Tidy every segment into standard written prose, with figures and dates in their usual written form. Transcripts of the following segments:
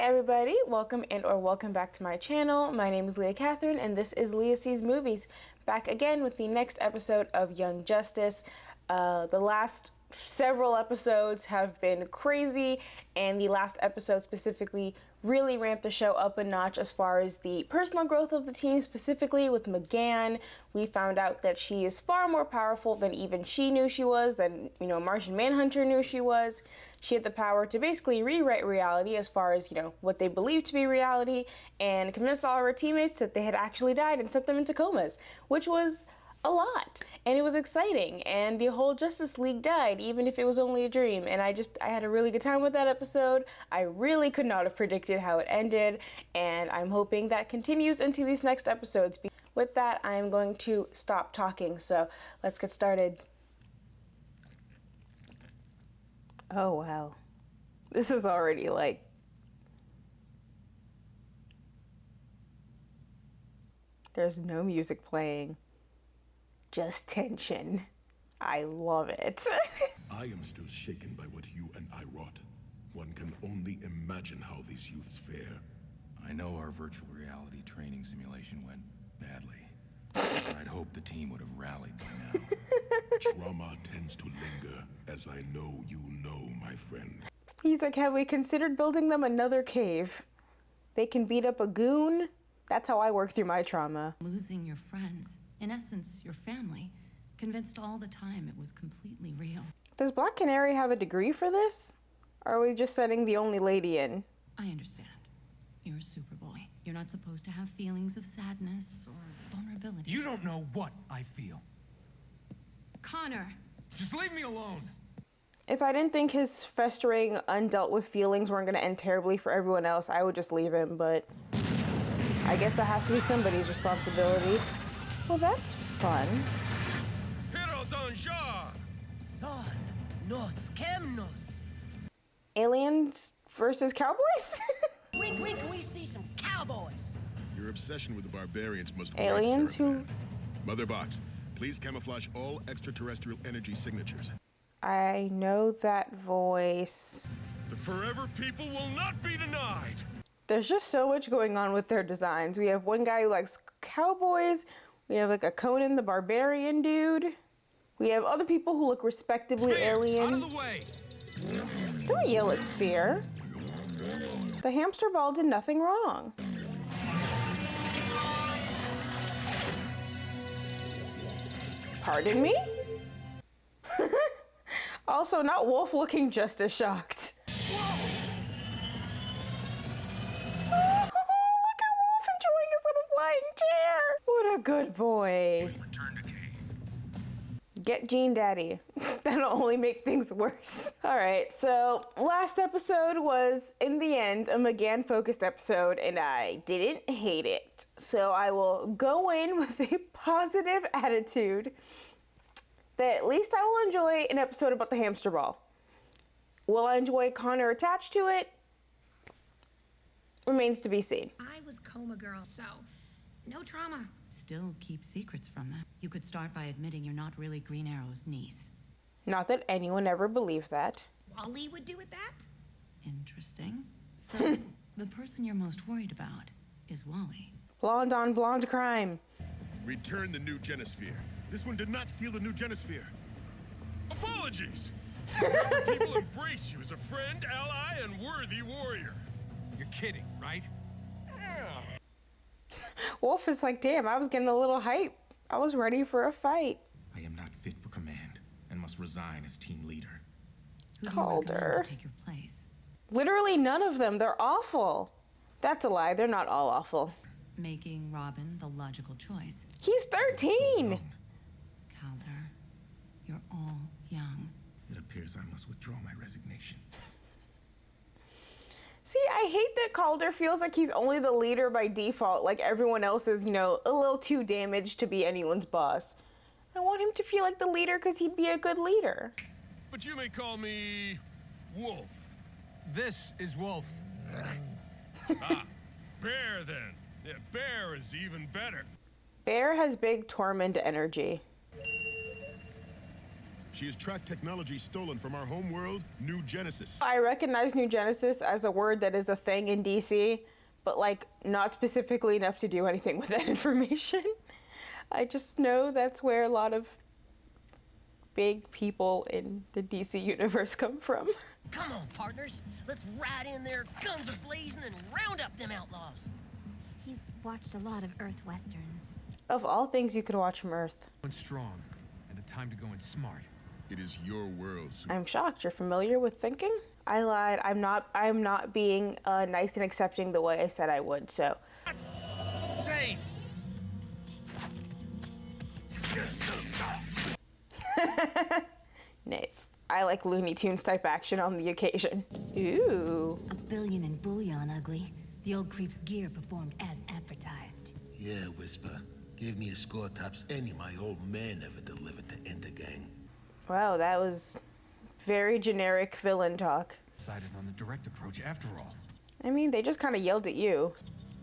everybody, welcome back to my channel. My name is Leah Catherine and this is Leah Sees Movies, back again with the next episode of Young Justice. The last several episodes have been crazy, and the last episode specifically really ramped the show up a notch as far as the personal growth of the team, specifically with McGann. We found out that she is far more powerful than even she knew she was, than, Martian Manhunter knew she was. She had the power to basically rewrite reality as far as, what they believed to be reality, and convince all of her teammates that they had actually died and sent them into comas, which was a lot, and it was exciting, and the whole Justice League died, even if it was only a dream, and I had a really good time with that episode. I really could not have predicted how it ended, and I'm hoping that continues into these next episodes. With that, I'm going to stop talking, so let's get started. Oh wow, this is already there's no music playing. Just tension. I love it. I am still shaken by what you and I wrought. One can only imagine how these youths fare. I know our virtual reality training simulation went badly. I'd hoped the team would have rallied by now. Trauma tends to linger, as I know you know, my friend. He's like, have we considered building them another cave? They can beat up a goon? That's how I work through my trauma. Losing your friends, in essence, your family, convinced all the time it was completely real. Does Black Canary have a degree for this? Or are we just setting the only lady in? I understand. You're a Superboy. You're not supposed to have feelings of sadness or vulnerability. You don't know what I feel. Connor! Just leave me alone! If I didn't think his festering, undealt with feelings weren't going to end terribly for everyone else, I would just leave him, but I guess that has to be somebody's responsibility. Well, that's fun. Aliens versus cowboys? When can we see some cowboys? Your obsession with the barbarians must Aliens who... Mother Box, please camouflage all extraterrestrial energy signatures. I know that voice. The forever people will not be denied! There's just so much going on with their designs. We have one guy who likes cowboys. We have a Conan the Barbarian dude. We have other people who look respectably alien. Out of the way! Don't yell at Sphere. The hamster ball did nothing wrong. Pardon me? Also, not Wolf looking just as shocked. Enjoying his little flying chair. What a good boy. Get Gene Daddy. That'll only make things worse. Alright, so last episode was, in the end, a McGann focused episode, and I didn't hate it. So I will go in with a positive attitude that at least I will enjoy an episode about the hamster ball. Will I enjoy Connor attached to it? Remains to be seen. I was coma girl, so no trauma. Still keep secrets from them. You could start by admitting you're not really Green Arrow's niece. Not that anyone ever believed that. Wally would do it that? Interesting. So, the person you're most worried about is Wally. Blonde on blonde crime. Return the new Genosphere. This one did not steal the new Genosphere. Apologies! The people embrace you as a friend, ally, and worthy warrior. You're kidding, right? Yeah. Wolf is like, damn, I was getting a little hype. I was ready for a fight. I am not fit for command and must resign as team leader. Who do you recommend to take your place? Literally none of them. They're awful. That's a lie. They're not all awful. Making Robin the logical choice. He's 13. Calder, you're all young. It appears I must withdraw my resignation. See, I hate that Calder feels like he's only the leader by default, like everyone else is, a little too damaged to be anyone's boss. I want him to feel like the leader because he'd be a good leader. But you may call me Wolf. This is Wolf. Bear then. Yeah, Bear is even better. Bear has big torment energy. She has tracked technology stolen from our home world, New Genesis. I recognize New Genesis as a word that is a thing in DC, but like not specifically enough to do anything with that information. I just know that's where a lot of big people in the DC universe come from. Come on, partners. Let's ride in there, guns a-blazing, and round up them outlaws. He's watched a lot of Earth westerns. Of all things you could watch from Earth. Going strong, and a time to go in smart. It is your world, I'm shocked. You're familiar with thinking? I lied. I'm not being nice and accepting the way I said I would, so. Safe. Nice. I like Looney Tunes type action on the occasion. Ooh. A billion in bullion, ugly. The old creep's gear performed as advertised. Yeah, Whisper. Gave me a score tops any my old man ever delivered to Intergang. Wow, that was very generic villain talk. Decided on the direct approach after all. I mean, they just kind of yelled at you.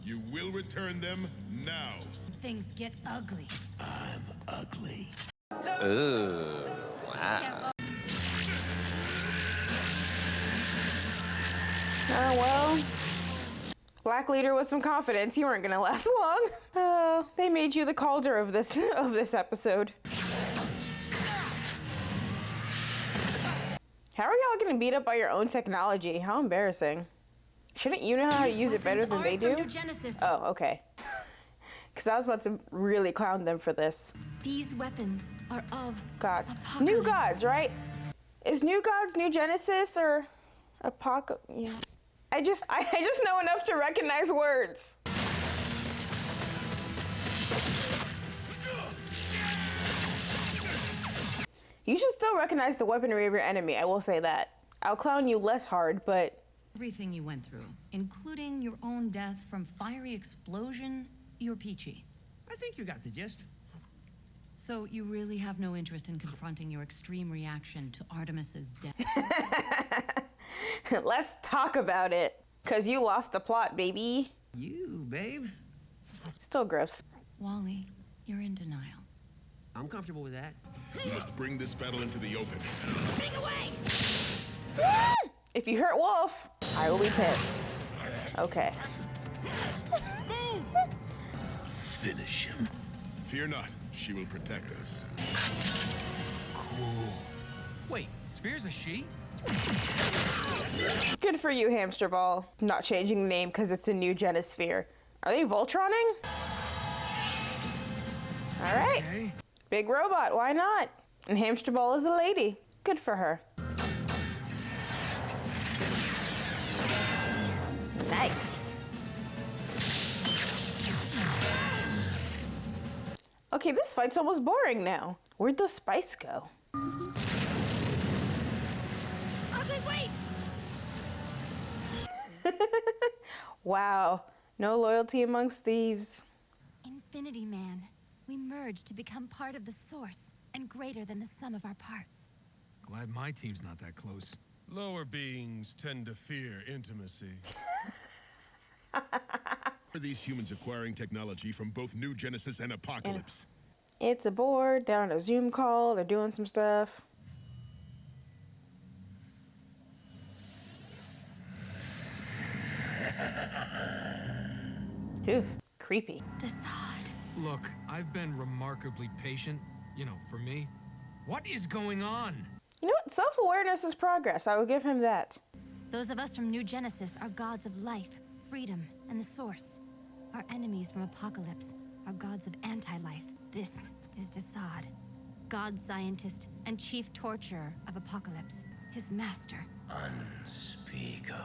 You will return them now. Things get ugly. I'm ugly. Oh, well. Black leader with some confidence. You weren't gonna last long. Oh, they made you the Calder of this episode. How are y'all getting beat up by your own technology? How embarrassing. Shouldn't you know how to use it better than they do? New Genesis. Oh, okay. Because I was about to really clown them for this. These weapons are of Gods. Apocalypse. New Gods, right? Is New Gods New Genesis or Yeah. I just know enough to recognize words. You should still recognize the weaponry of your enemy, I will say that. I'll clown you less hard, but... Everything you went through, including your own death from fiery explosion, you're peachy. I think you got the gist. So you really have no interest in confronting your extreme reaction to Artemis's death? Let's talk about it. Cause you lost the plot, baby. You, babe. Still gross. Wally, you're in denial. I'm comfortable with that. We must bring this battle into the open. Getting away! If you hurt Wolf, I will be pissed. Okay. Finish him. Fear not, she will protect us. Cool. Wait, Sphere's a she? Good for you, Hamster Ball. Not changing the name because it's a new Genosphere. Are they Voltroning? All right. Okay. Big robot, why not? And Hamster Ball is a lady. Good for her. Nice. Okay, this fight's almost boring now. Where'd the spice go? Ugly, wait! Wow, no loyalty amongst thieves. Infinity Man. We merge to become part of the source and greater than the sum of our parts. Glad my team's not that close. Lower beings tend to fear intimacy. Are these humans acquiring technology from both New Genesis and Apocalypse? It's a board, they're on a Zoom call, they're doing some stuff. Ooh, creepy. Desaad. Look, I've been remarkably patient, for me. What is going on? You know what? Self-awareness is progress. I will give him that. Those of us from New Genesis are gods of life, freedom, and the source. Our enemies from Apocalypse are gods of anti-life. This is Desaad, god scientist and chief torturer of Apocalypse, his master. Unspeakable.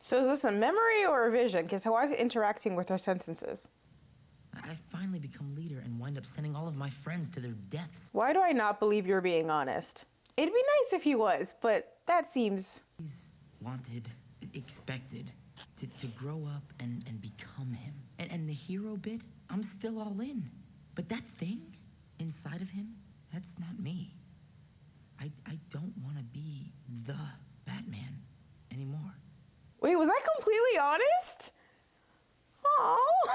So is this a memory or a vision? Because how is it interacting with her sentences? I finally become leader and wind up sending all of my friends to their deaths. Why do I not believe you're being honest? It'd be nice if he was, but that seems... He's wanted, expected to grow up and become him. And the hero bit, I'm still all in. But that thing inside of him, that's not me. I don't want to be the Batman anymore. Wait, was I completely honest? Oh,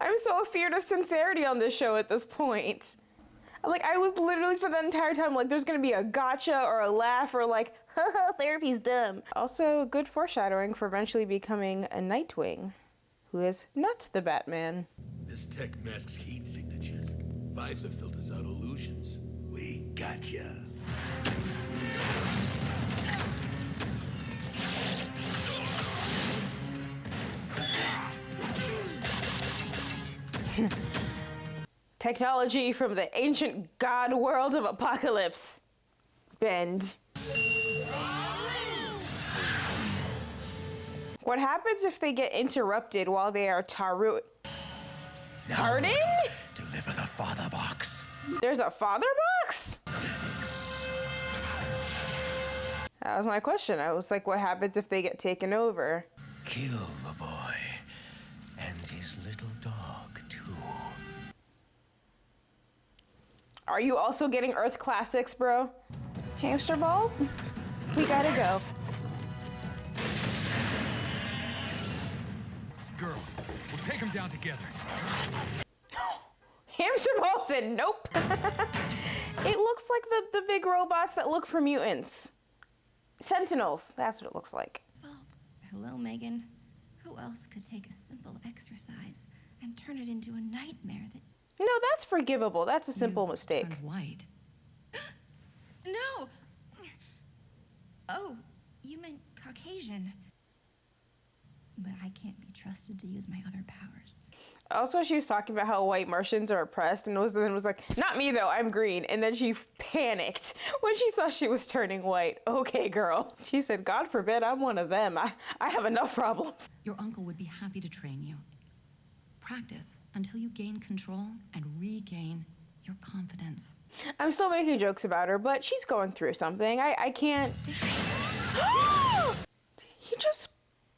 I'm so afeared of sincerity on this show at this point. Like, I was literally for the entire time like, there's gonna be a gotcha or a laugh or like, haha, therapy's dumb. Also, good foreshadowing for eventually becoming a Nightwing, who is not the Batman. This tech masks heat signatures. Visor filters out illusions. We gotcha. Technology from the ancient god world of Apocalypse. Bend. What happens if they get interrupted while they are Pardon? Deliver the father box. There's a father box? That was my question. I was like, what happens if they get taken over? Kill the boy and his little dog too. Are you also getting Earth Classics, bro? Hamster ball? We gotta go. Girl, we'll take him down together. Hamster ball said nope. It looks like the big robots that look for mutants. Sentinels, that's what it looks like. Hello, Megan. Who else could take a simple exercise and turn it into a nightmare that... No, that's forgivable. That's a simple mistake. Turned white. No! Oh, you meant Caucasian. But I can't be trusted to use my other powers. Also, she was talking about how white Martians are oppressed and was like, not me though, I'm green. And then she panicked when she saw she was turning white. Okay, girl. She said, God forbid I'm one of them. I have enough problems. Your uncle would be happy to train you. Practice until you gain control and regain your confidence. I'm still making jokes about her, but she's going through something. I can't... He just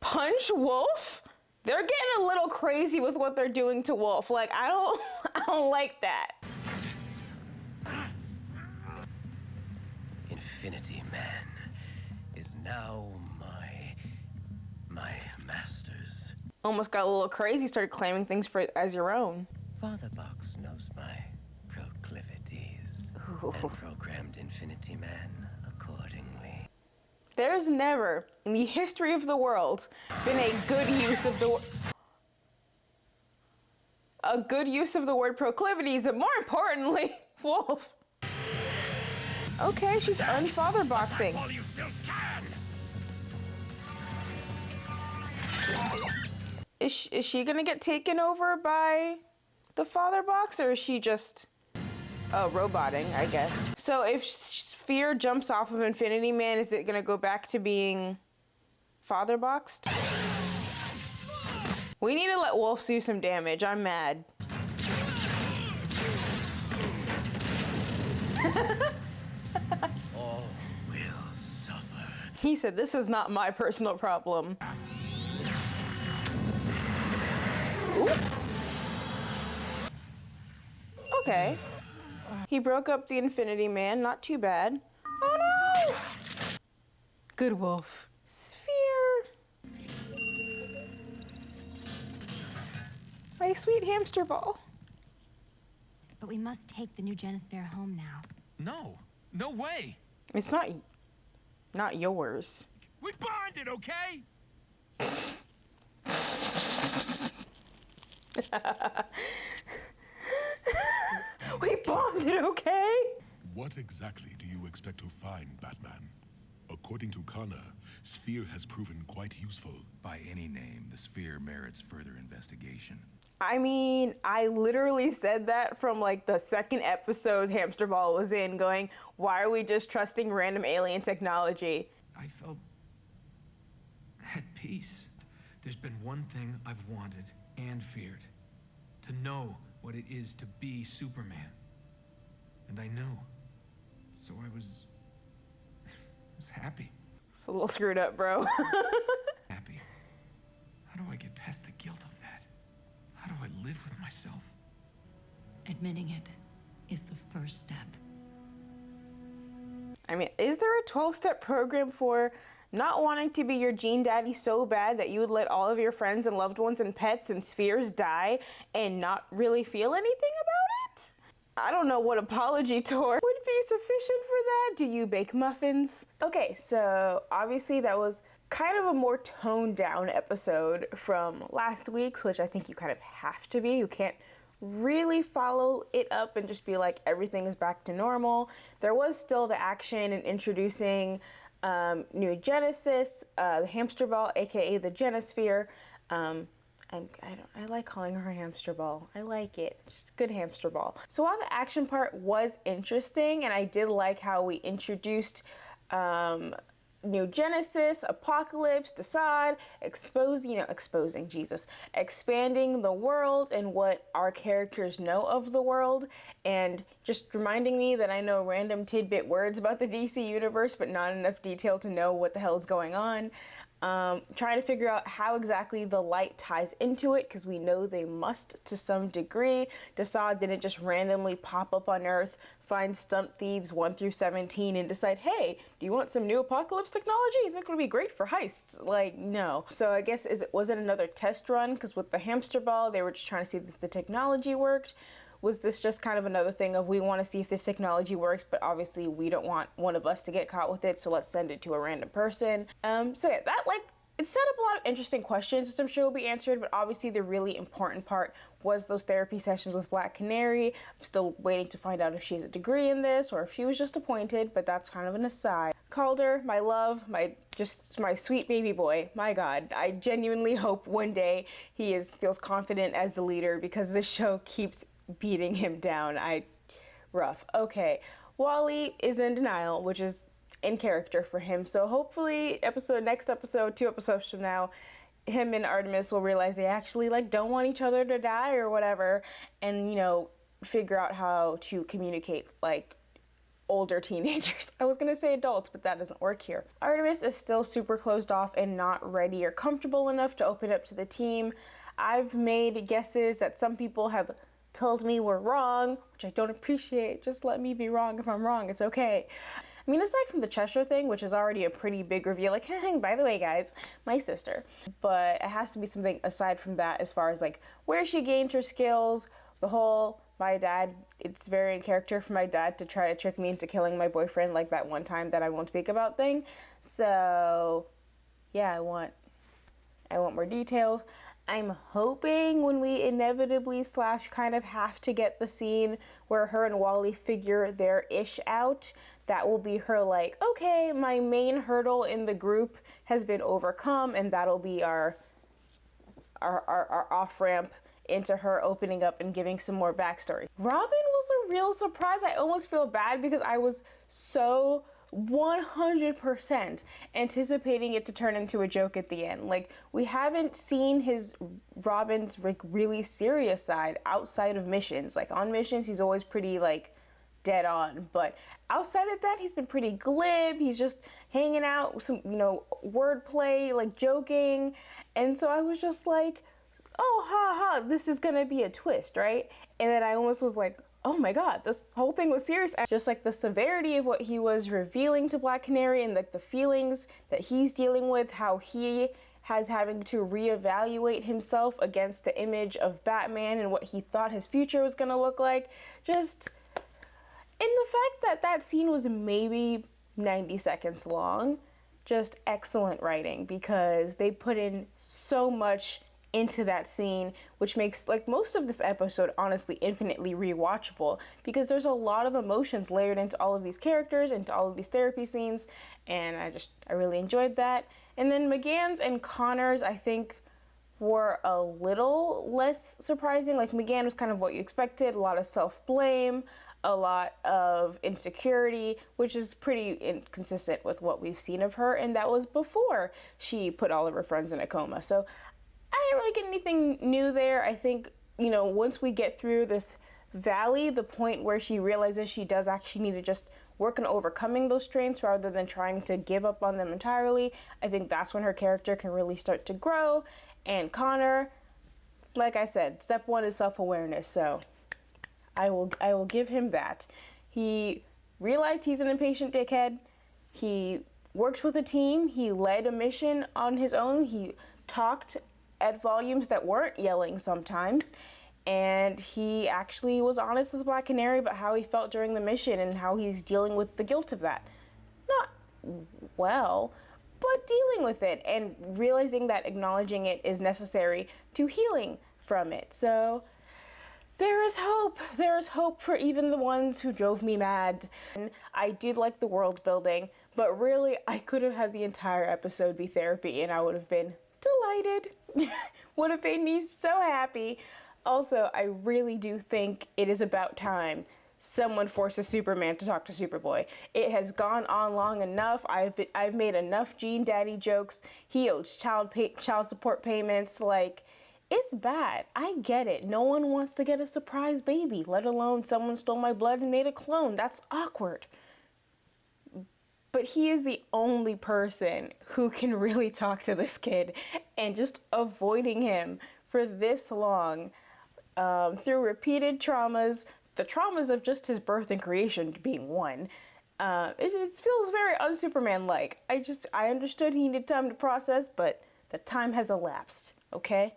punched Wolf? They're getting a little crazy with what they're doing to Wolf. Like, I don't like that. Infinity Man is now my master's. Almost got a little crazy, started claiming things as your own. Father Box knows my proclivities and programmed Infinity Man accordingly. There's never, in the history of the world, been a good use of the word proclivities, and more importantly, Wolf. Okay, she's unfather boxing. While you still can. Is she gonna get taken over by the father box, or is she just roboting, I guess? So if Sphere jumps off of Infinity Man, is it gonna go back to being father boxed? We need to let Wolf do some damage. I'm mad. All will suffer. He said, this is not my personal problem. Ooh. Okay. He broke up the Infinity Man, not too bad. Oh no! Good Wolf. Sphere. My sweet hamster ball. But we must take the new Genosphere home now. No, no way. It's not yours. We bonded, okay? We bonded, okay? What exactly do you expect to find, Batman? According to Connor, Sphere has proven quite useful. By any name, the sphere merits further investigation. I mean, I literally said that from like the second episode Hamster Ball was in, going, why are we just trusting random alien technology? I felt at peace. There's been one thing I've wanted and feared. To know what it is to be Superman. And I knew. So I was happy. It's a little screwed up, bro. Happy. How do I get past the guilt of that? How do I live with myself? Admitting it is the first step. I mean, is there a 12-step program for not wanting to be your gene daddy so bad that you would let all of your friends and loved ones and pets and spheres die and not really feel anything about it? I don't know what apology tour would be sufficient for that. Do you bake muffins? Okay, so obviously that was kind of a more toned down episode from last week's, which I think you kind of have to be. You can't really follow it up and just be like everything is back to normal. There was still the action and introducing new Genesis, the hamster ball, aka the Genosphere. I like calling her hamster ball. I like it. Just a good hamster ball. So while the action part was interesting, and I did like how we introduced New Genesis, Apocalypse, Desaad, expanding the world and what our characters know of the world, and just reminding me that I know random tidbit words about the DC universe, but not enough detail to know what the hell is going on. Trying to figure out how exactly the light ties into it, because we know they must to some degree. Desaad didn't just randomly pop up on Earth, find stunt thieves 1 through 17 and decide, hey, do you want some new apocalypse technology? I think it would be great for heists. Like, no. So I guess was it another test run? Because with the hamster ball, they were just trying to see if the technology worked. Was this just kind of another thing of we want to see if this technology works, but obviously we don't want one of us to get caught with it, so let's send it to a random person. So yeah, that it set up a lot of interesting questions, which I'm sure will be answered, but obviously the really important part was those therapy sessions with Black Canary. I'm still waiting to find out if she has a degree in this or if she was just appointed, but that's kind of an aside. Calder, my love, my sweet baby boy. My God, I genuinely hope one day he feels confident as the leader, because this show keeps beating him down. Rough. Okay, Wally is in denial, which is in character for him. So hopefully next episode, 2 episodes from now, him and Artemis will realize they actually don't want each other to die or whatever, and figure out how to communicate like older teenagers. I was gonna say adults, but that doesn't work here. Artemis is still super closed off and not ready or comfortable enough to open up to the team. I've made guesses that some people have told me were wrong, which I don't appreciate. Just let me be wrong if I'm wrong. It's okay. I mean, aside from the Cheshire thing, which is already a pretty big reveal, like, hey, by the way, guys, my sister. But it has to be something aside from that, as far as where she gained her skills, the whole my dad, it's very in character for my dad to try to trick me into killing my boyfriend, like that one time that I won't speak about thing. So yeah, I want more details. I'm hoping when we inevitably / kind of have to get the scene where her and Wally figure their ish out, that will be her okay, my main hurdle in the group has been overcome, and that'll be our off-ramp into her opening up and giving some more backstory. Robin was a real surprise. I almost feel bad because I was so 100% anticipating it to turn into a joke at the end. We haven't seen Robin's really serious side outside of missions. On missions, he's always pretty dead on, but outside of that, he's been pretty glib. He's just hanging out, some wordplay, joking, and so I was just oh, ha ha, this is gonna be a twist, right? And then I almost was oh my God, this whole thing was serious. Just the severity of what he was revealing to Black Canary, and the feelings that he's dealing with, how he has having to reevaluate himself against the image of Batman and what he thought his future was gonna look like. Just, and the fact that scene was maybe 90 seconds long, just excellent writing, because they put in so much into that scene, which makes most of this episode honestly infinitely rewatchable, because there's a lot of emotions layered into all of these characters, into all of these therapy scenes, and I really enjoyed that. And then McGann's and Connor's, I think, were a little less surprising. McGann was kind of what you expected, a lot of self-blame, a lot of insecurity, which is pretty inconsistent with what we've seen of her, and that was before she put all of her friends in a coma. So I didn't really get anything new there. I think, once we get through this valley, the point where she realizes she does actually need to just work on overcoming those strengths rather than trying to give up on them entirely, I think that's when her character can really start to grow. And Connor, like I said, step 1 is self-awareness, so I will give him that. He realized he's an impatient dickhead. He worked with a team. He led a mission on his own. He talked at volumes that weren't yelling sometimes, And he actually was honest with Black Canary about how he felt during the mission and how he's dealing with the guilt of that. Not well, but dealing with it and realizing that acknowledging it is necessary to healing from it. So there is hope. There is hope for even the ones who drove me mad. And I did like the world building, but really I could have had the entire episode be therapy and I would have been delighted. Would have made me so happy. Also, I really do think it is about time someone forces Superman to talk to Superboy. It has gone on long enough. I've made enough Gene Daddy jokes. He owes child support payments. Like, it's bad. I get it. No one wants to get a surprise baby, let alone someone stole my blood and made a clone. That's awkward. But he is the only person who can really talk to this kid, and just avoiding him for this long, through repeated traumas, the traumas of just his birth and creation being one, it feels very un-Superman-like. I understood he needed time to process, but the time has elapsed, okay?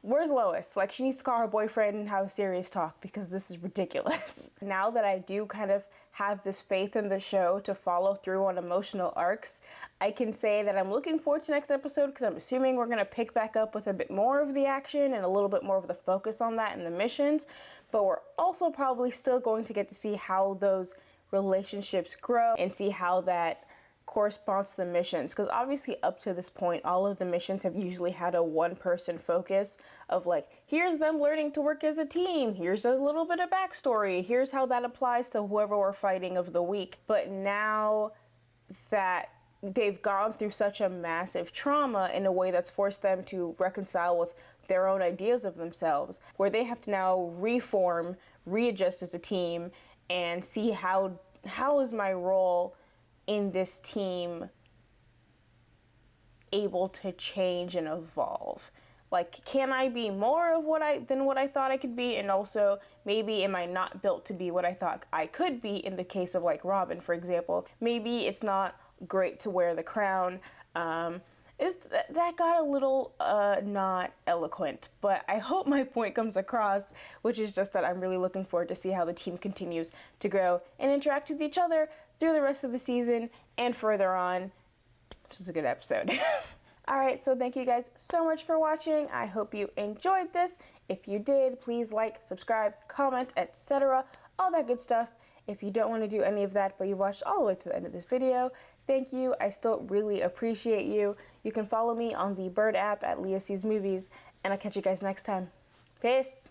Where's Lois? Like, she needs to call her boyfriend and have a serious talk because this is ridiculous. Now that I do kind of have this faith in the show to follow through on emotional arcs, I can say that I'm looking forward to next episode because I'm assuming we're going to pick back up with a bit more of the action and a little bit more of the focus on that in the missions, but we're also probably still going to get to see how those relationships grow and see how that corresponds to the missions, because obviously up to this point all of the missions have usually had a one-person focus of like, here's them learning to work as a team, here's a little bit of backstory, here's how that applies to whoever we're fighting of the week. But now that they've gone through such a massive trauma in a way that's forced them to reconcile with their own ideas of themselves, where they have to now reform, readjust as a team, and see how is my role in this team able to change and evolve? Like, can I be more of than what I thought I could be? And also, maybe am I not built to be what I thought I could be in the case of like Robin, for example? Maybe it's not great to wear the crown. That got a little not eloquent, but I hope my point comes across, which is just that I'm really looking forward to see how the team continues to grow and interact with each other through the rest of the season and further on, which is a good episode. Alright, so thank you guys so much for watching. I hope you enjoyed this. If you did, please like, subscribe, comment, etc. All that good stuff. If you don't want to do any of that, but you watched all the way to the end of this video, thank you. I still really appreciate you. You can follow me on the Bird app at Leah Sees Movies, and I'll catch you guys next time. Peace!